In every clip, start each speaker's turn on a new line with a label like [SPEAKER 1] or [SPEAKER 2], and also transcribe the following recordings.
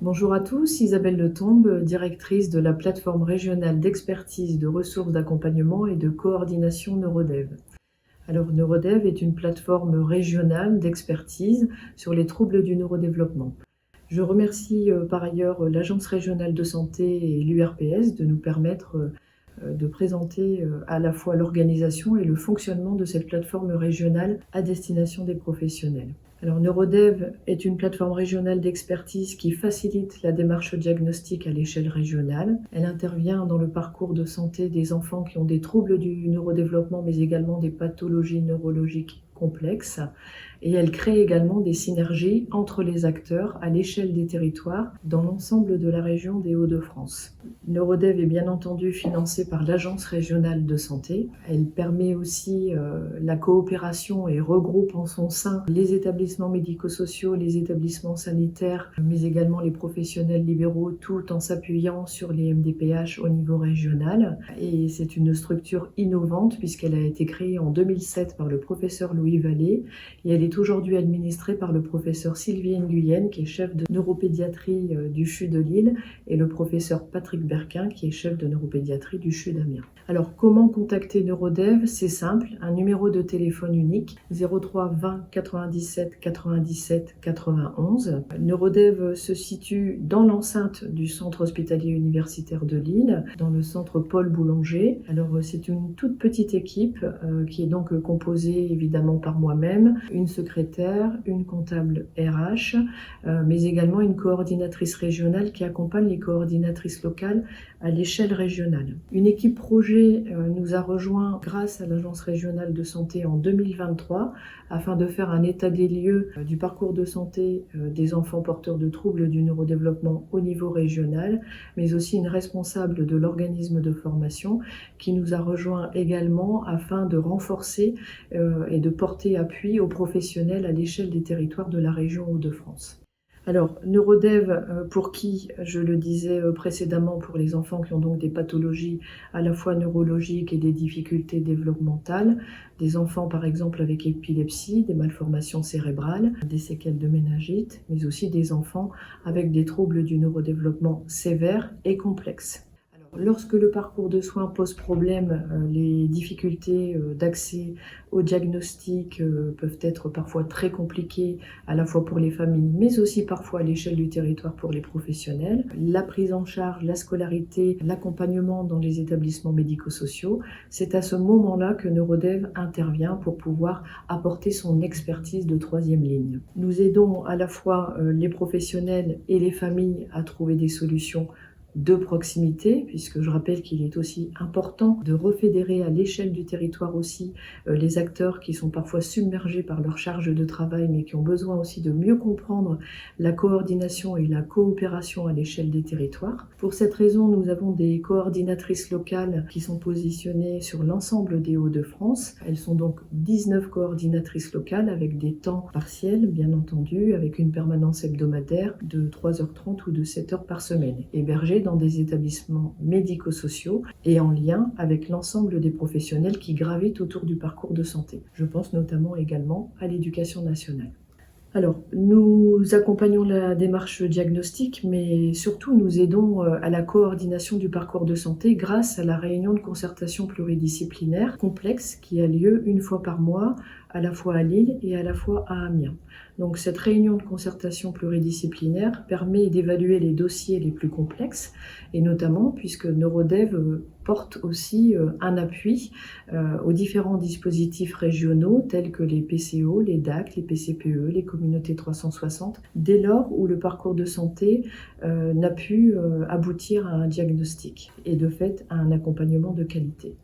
[SPEAKER 1] Bonjour à tous, Isabelle Letombe, directrice de la plateforme régionale d'expertise de ressources d'accompagnement et de coordination Neurodev. Alors Neurodev est une plateforme régionale d'expertise sur les troubles du neurodéveloppement. Je remercie par ailleurs l'Agence régionale de santé et l'URPS de nous permettre de présenter à la fois l'organisation et le fonctionnement de cette plateforme régionale à destination des professionnels. Alors Neurodev est une plateforme régionale d'expertise qui facilite la démarche diagnostique à l'échelle régionale. Elle intervient dans le parcours de santé des enfants qui ont des troubles du neurodéveloppement mais également des pathologies neurologiques complexes. Et elle crée également des synergies entre les acteurs à l'échelle des territoires dans l'ensemble de la région des Hauts-de-France. Neurodev est bien entendu financée par l'Agence régionale de santé. Elle permet aussi la coopération et regroupe en son sein les établissements médico-sociaux, les établissements sanitaires, mais également les professionnels libéraux, tout en s'appuyant sur les MDPH au niveau régional. Et c'est une structure innovante puisqu'elle a été créée en 2007 par le professeur Louis Vallée et elle est aujourd'hui administrée par le professeur Sylvie Nguyen, qui est chef de neuropédiatrie du CHU de Lille, et le professeur Patrick Berquin, qui est chef de neuropédiatrie du CHU d'Amiens. Alors, comment contacter Neurodev? C'est simple, un numéro de téléphone unique, 03 20 97 97 91. Neurodev se situe dans l'enceinte du centre hospitalier universitaire de Lille, dans le centre Paul Boulanger. Alors, c'est une toute petite équipe qui est donc composée évidemment par moi-même, une secrétaire, une comptable RH, mais également une coordinatrice régionale qui accompagne les coordinatrices locales à l'échelle régionale. Une équipe projet nous a rejoint grâce à l'Agence régionale de santé en 2023 afin de faire un état des lieux du parcours de santé des enfants porteurs de troubles du neurodéveloppement au niveau régional, mais aussi une responsable de l'organisme de formation qui nous a rejoint également afin de renforcer et de porter appui aux professionnels à l'échelle des territoires de la région Hauts-de-France. Alors, Neurodev, pour qui, je le disais précédemment, pour les enfants qui ont donc des pathologies à la fois neurologiques et des difficultés développementales, des enfants par exemple avec épilepsie, des malformations cérébrales, des séquelles de méningite, mais aussi des enfants avec des troubles du neurodéveloppement sévères et complexes. Lorsque le parcours de soins pose problème, les difficultés d'accès au diagnostic peuvent être parfois très compliquées, à la fois pour les familles, mais aussi parfois à l'échelle du territoire pour les professionnels. La prise en charge, la scolarité, l'accompagnement dans les établissements médico-sociaux, c'est à ce moment-là que Neurodev intervient pour pouvoir apporter son expertise de troisième ligne. Nous aidons à la fois les professionnels et les familles à trouver des solutions de proximité, puisque je rappelle qu'il est aussi important de refédérer à l'échelle du territoire aussi les acteurs qui sont parfois submergés par leur charge de travail, mais qui ont besoin aussi de mieux comprendre la coordination et la coopération à l'échelle des territoires. Pour cette raison, nous avons des coordinatrices locales qui sont positionnées sur l'ensemble des Hauts-de-France. Elles sont donc 19 coordinatrices locales avec des temps partiels, bien entendu, avec une permanence hebdomadaire de 3h30 ou de 7h par semaine, hébergées dans des établissements médico-sociaux et en lien avec l'ensemble des professionnels qui gravitent autour du parcours de santé. Je pense notamment également à l'éducation nationale. Alors, nous accompagnons la démarche diagnostique, mais surtout nous aidons à la coordination du parcours de santé grâce à la réunion de concertation pluridisciplinaire complexe qui a lieu une fois par mois, à la fois à Lille et à la fois à Amiens. Donc cette réunion de concertation pluridisciplinaire permet d'évaluer les dossiers les plus complexes, et notamment puisque Neurodev porte aussi un appui aux différents dispositifs régionaux tels que les PCO, les DAC, les PCPE, les communautés 360, dès lors où le parcours de santé n'a pu aboutir à un diagnostic et de fait à un accompagnement de qualité.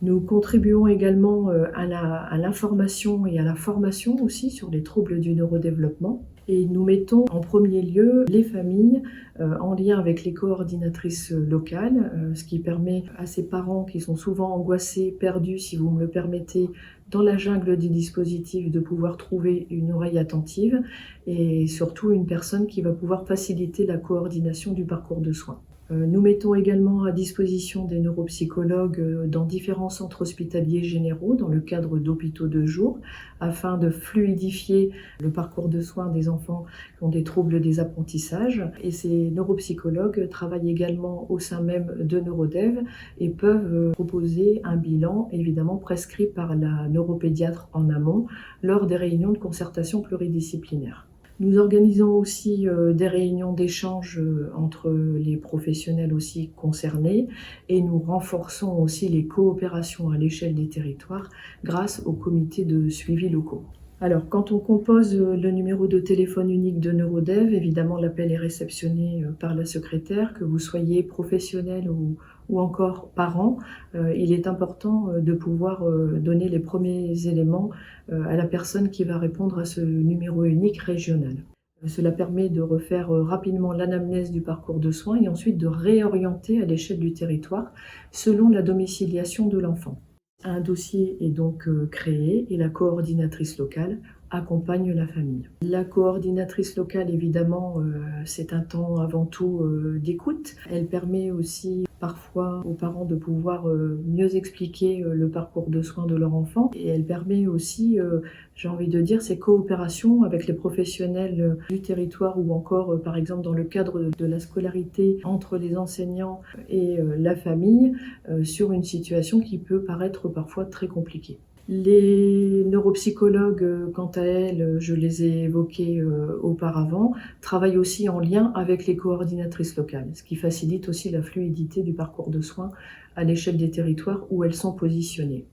[SPEAKER 1] Nous contribuons également à l'information et à la formation aussi sur les troubles du neurodéveloppement. Et nous mettons en premier lieu les familles en lien avec les coordinatrices locales, ce qui permet à ces parents qui sont souvent angoissés, perdus, si vous me le permettez, dans la jungle des dispositifs, de pouvoir trouver une oreille attentive et surtout une personne qui va pouvoir faciliter la coordination du parcours de soins. Nous mettons également à disposition des neuropsychologues dans différents centres hospitaliers généraux dans le cadre d'hôpitaux de jour afin de fluidifier le parcours de soins des enfants qui ont des troubles des apprentissages. Et ces neuropsychologues travaillent également au sein même de Neurodev et peuvent proposer un bilan évidemment prescrit par la neuropédiatre en amont lors des réunions de concertation pluridisciplinaire. Nous organisons aussi des réunions d'échange entre les professionnels aussi concernés et nous renforçons aussi les coopérations à l'échelle des territoires grâce aux comités de suivi locaux. Alors, quand on compose le numéro de téléphone unique de Neurodev, évidemment l'appel est réceptionné par la secrétaire, que vous soyez professionnel ou encore parent. Il est important de pouvoir donner les premiers éléments à la personne qui va répondre à ce numéro unique régional. Cela permet de refaire rapidement l'anamnèse du parcours de soins et ensuite de réorienter à l'échelle du territoire selon la domiciliation de l'enfant. Un dossier est donc créé et la coordinatrice locale accompagne la famille. La coordinatrice locale, évidemment, c'est un temps avant tout d'écoute. Elle permet aussi parfois aux parents de pouvoir mieux expliquer le parcours de soins de leur enfant et elle permet aussi, j'ai envie de dire, ces coopérations avec les professionnels du territoire ou encore, par exemple, dans le cadre de la scolarité entre les enseignants et la famille sur une situation qui peut paraître parfois très compliquée. Les neuropsychologues, quant à elles, je les ai évoquées auparavant, travaillent aussi en lien avec les coordinatrices locales, ce qui facilite aussi la fluidité du parcours de soins à l'échelle des territoires où elles sont positionnées.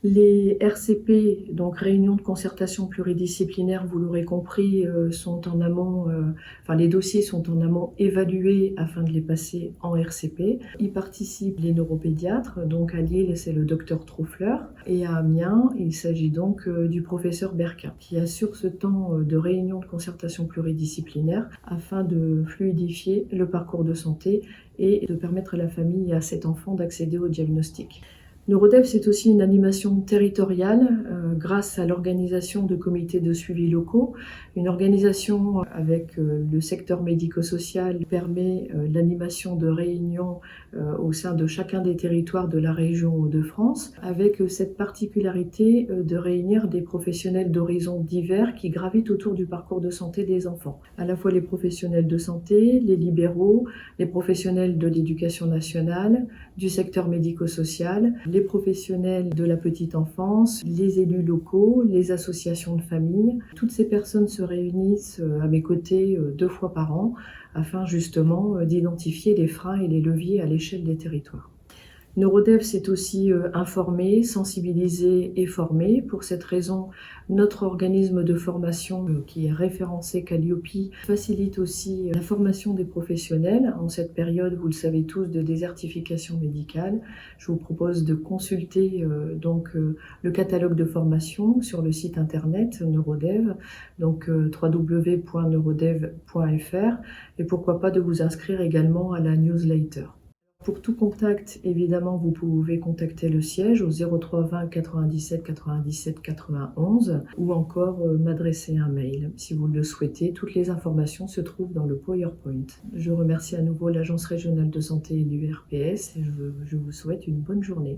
[SPEAKER 1] Les RCP, donc réunions de concertation pluridisciplinaire, vous l'aurez compris, sont en amont, les dossiers sont en amont évalués afin de les passer en RCP. Y participent les neuropédiatres, donc à Lille c'est le docteur Trouffleur et à Amiens il s'agit donc du professeur Berquin qui assure ce temps de réunion de concertation pluridisciplinaire afin de fluidifier le parcours de santé et de permettre à la famille et à cet enfant d'accéder au diagnostic. Neurodev, c'est aussi une animation territoriale grâce à l'organisation de comités de suivi locaux. Une organisation avec le secteur médico-social permet l'animation de réunions au sein de chacun des territoires de la région Hauts-de-France, avec cette particularité de réunir des professionnels d'horizons divers qui gravitent autour du parcours de santé des enfants. À la fois les professionnels de santé, les libéraux, les professionnels de l'éducation nationale, du secteur médico-social, les professionnels de la petite enfance, les élus locaux, les associations de famille. Toutes ces personnes se réunissent à mes côtés 2 fois par an afin justement d'identifier les freins et les leviers à l'échelle des territoires. Neurodev, c'est aussi informer, sensibiliser et former. Pour cette raison, notre organisme de formation qui est référencé Calliope facilite aussi la formation des professionnels. En cette période, vous le savez tous, de désertification médicale, je vous propose de consulter le catalogue de formation sur le site internet Neurodev, donc www.neurodev.fr et pourquoi pas de vous inscrire également à la newsletter. Pour tout contact, évidemment, vous pouvez contacter le siège au 03 20 97 97 91 ou encore m'adresser un mail si vous le souhaitez. Toutes les informations se trouvent dans le PowerPoint. Je remercie à nouveau l'Agence régionale de santé et l'URPS et je vous souhaite une bonne journée.